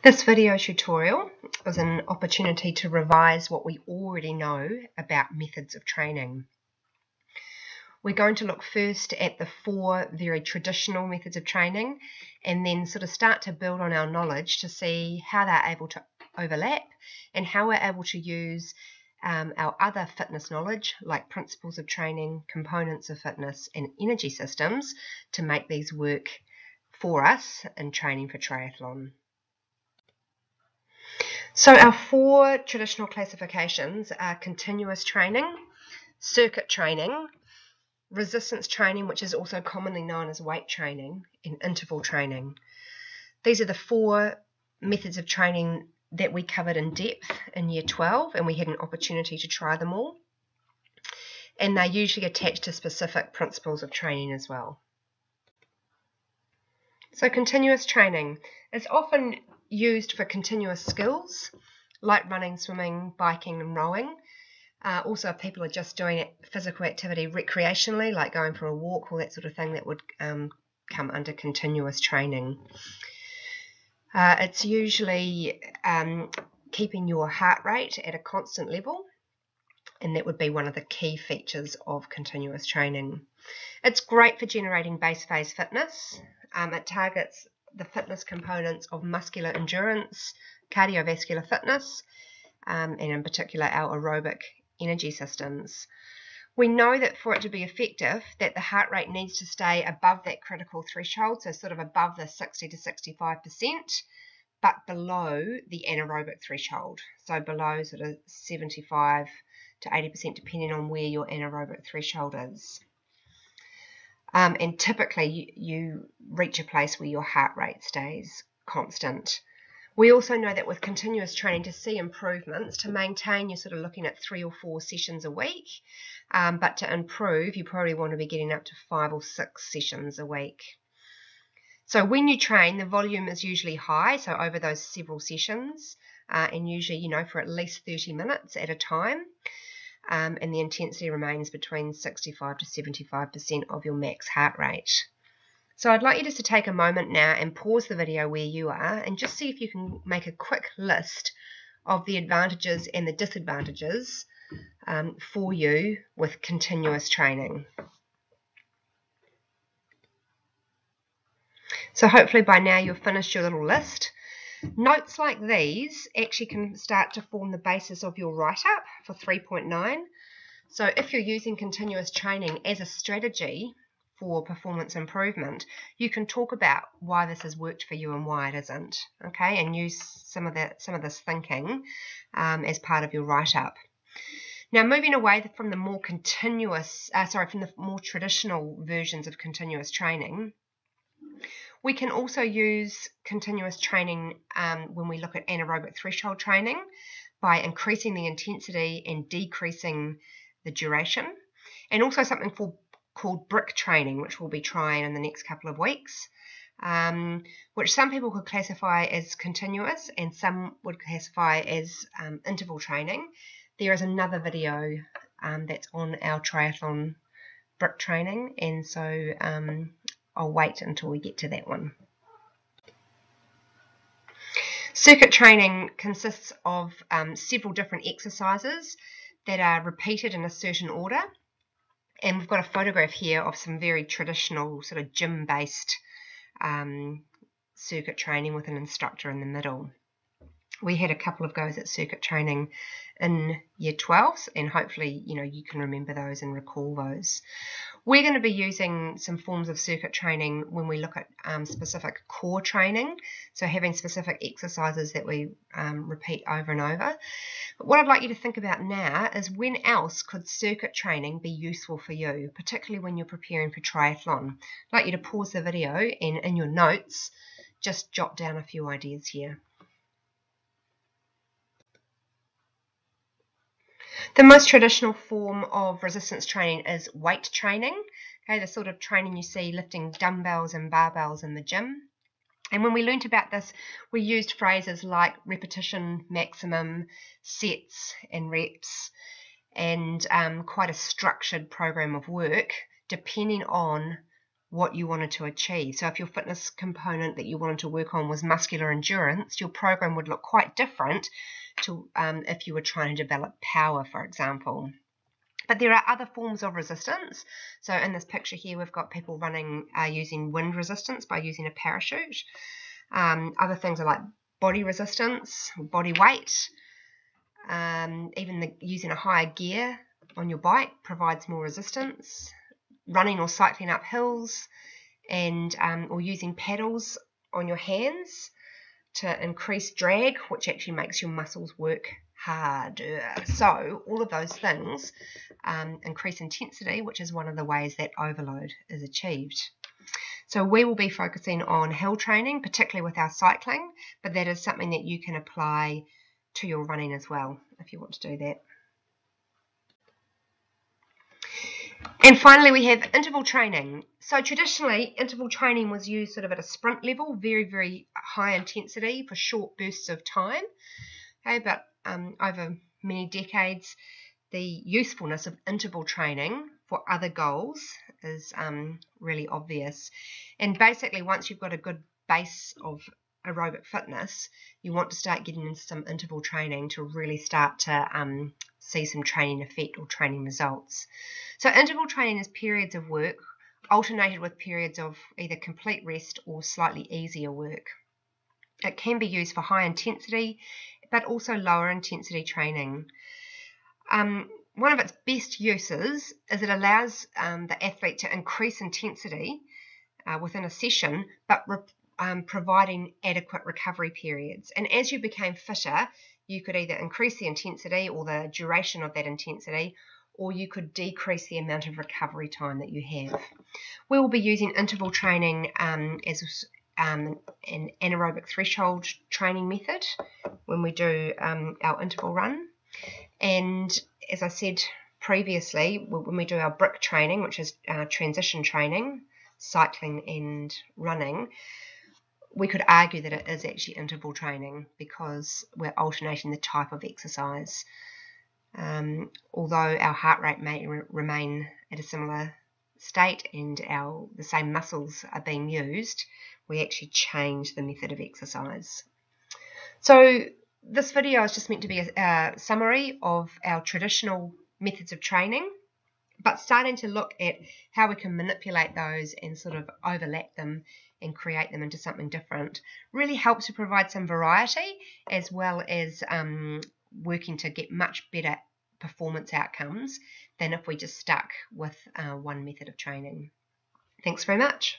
This video tutorial was an opportunity to revise what we already know about methods of training. We're going to look first at the 4 very traditional methods of training and then sort of start to build on our knowledge to see how they're able to overlap and how we're able to use our other fitness knowledge like principles of training, components of fitness and energy systems to make these work for us in training for triathlon. So our 4 traditional classifications are continuous training, circuit training, resistance training, which is also commonly known as weight training, and interval training. These are the 4 methods of training that we covered in depth in Year 12, and we had an opportunity to try them all. And they're usually attached to specific principles of training as well. So continuous training is often used for continuous skills like running, swimming, biking and rowing. Also if people are just doing physical activity recreationally like going for a walk or that sort of thing, that would come under continuous training. It's usually keeping your heart rate at a constant level, and that would be one of the key features of continuous training. It's great for generating base phase fitness. It targets the fitness components of muscular endurance, cardiovascular fitness, and in particular our aerobic energy systems. We know that for it to be effective, that the heart rate needs to stay above that critical threshold, so sort of above the 60 to 65%, but below the anaerobic threshold, so below sort of 75 to 80% depending on where your anaerobic threshold is. And typically you reach a place where your heart rate stays constant. We also know that with continuous training, to see improvements, to maintain, you're sort of looking at 3 or 4 sessions a week, but to improve, you probably want to be getting up to 5 or 6 sessions a week. So when you train, the volume is usually high, so over those several sessions, and usually, for at least 30 minutes at a time. And the intensity remains between 65 to 75% of your max heart rate. So I'd like you just to take a moment now and pause the video where you are and just see if you can make a quick list of the advantages and the disadvantages for you with continuous training. So hopefully by now you've finished your little list. Notes like these actually can start to form the basis of your write-up for 3.9. So if you're using continuous training as a strategy for performance improvement, you can talk about why this has worked for you and why it isn't, okay, and use some of this thinking as part of your write-up. Now, moving away from the more from the more traditional versions of continuous training, we can also use continuous training when we look at anaerobic threshold training by increasing the intensity and decreasing the duration, and also something called brick training, which we'll be trying in the next couple of weeks, which some people could classify as continuous and some would classify as interval training. There is another video that's on our triathlon brick training, and so I'll wait until we get to that one. Circuit training consists of several different exercises that are repeated in a certain order, and we've got a photograph here of some very traditional sort of gym-based circuit training with an instructor in the middle. We had a couple of goes at circuit training in Year 12, and hopefully you can remember those and recall those. We're going to be using some forms of circuit training when we look at specific core training, so having specific exercises that we repeat over and over. But what I'd like you to think about now is when else could circuit training be useful for you, particularly when you're preparing for triathlon. I'd like you to pause the video and in your notes just jot down a few ideas here. The most traditional form of resistance training is weight training, okay, the sort of training you see lifting dumbbells and barbells in the gym. And when we learnt about this, we used phrases like repetition maximum, sets and reps, and quite a structured program of work depending on what you wanted to achieve. So if your fitness component that you wanted to work on was muscular endurance, your program would look quite different to if you were trying to develop power, for example. But there are other forms of resistance. So in this picture here, we've got people running using wind resistance by using a parachute. Other things are like body resistance, body weight. Even using a higher gear on your bike provides more resistance. Running or cycling up hills, and or using paddles on your hands to increase drag, which actually makes your muscles work harder. So all of those things increase intensity, which is one of the ways that overload is achieved. So we will be focusing on hill training, particularly with our cycling, but that is something that you can apply to your running as well if you want to do that. And finally, we have interval training. So traditionally, interval training was used sort of at a sprint level, very, very high intensity for short bursts of time. Okay, but over many decades, the usefulness of interval training for other goals is really obvious. And basically, once you've got a good base of aerobic fitness, you want to start getting into some interval training to really start to see some training effect or training results. So interval training is periods of work alternated with periods of either complete rest or slightly easier work. It can be used for high intensity, but also lower intensity training. One of its best uses is it allows the athlete to increase intensity within a session, but providing adequate recovery periods. And as you became fitter, you could either increase the intensity or the duration of that intensity, or you could decrease the amount of recovery time that you have. We will be using interval training as an anaerobic threshold training method when we do our interval run. And as I said previously, when we do our brick training, which is transition training, cycling and running, we could argue that it is actually interval training because we're alternating the type of exercise. Although our heart rate may remain at a similar state and the same muscles are being used, we actually change the method of exercise. So this video is just meant to be a summary of our traditional methods of training, but starting to look at how we can manipulate those and sort of overlap them and create them into something different really helps to provide some variety, as well as working to get much better performance outcomes than if we just stuck with one method of training. Thanks very much.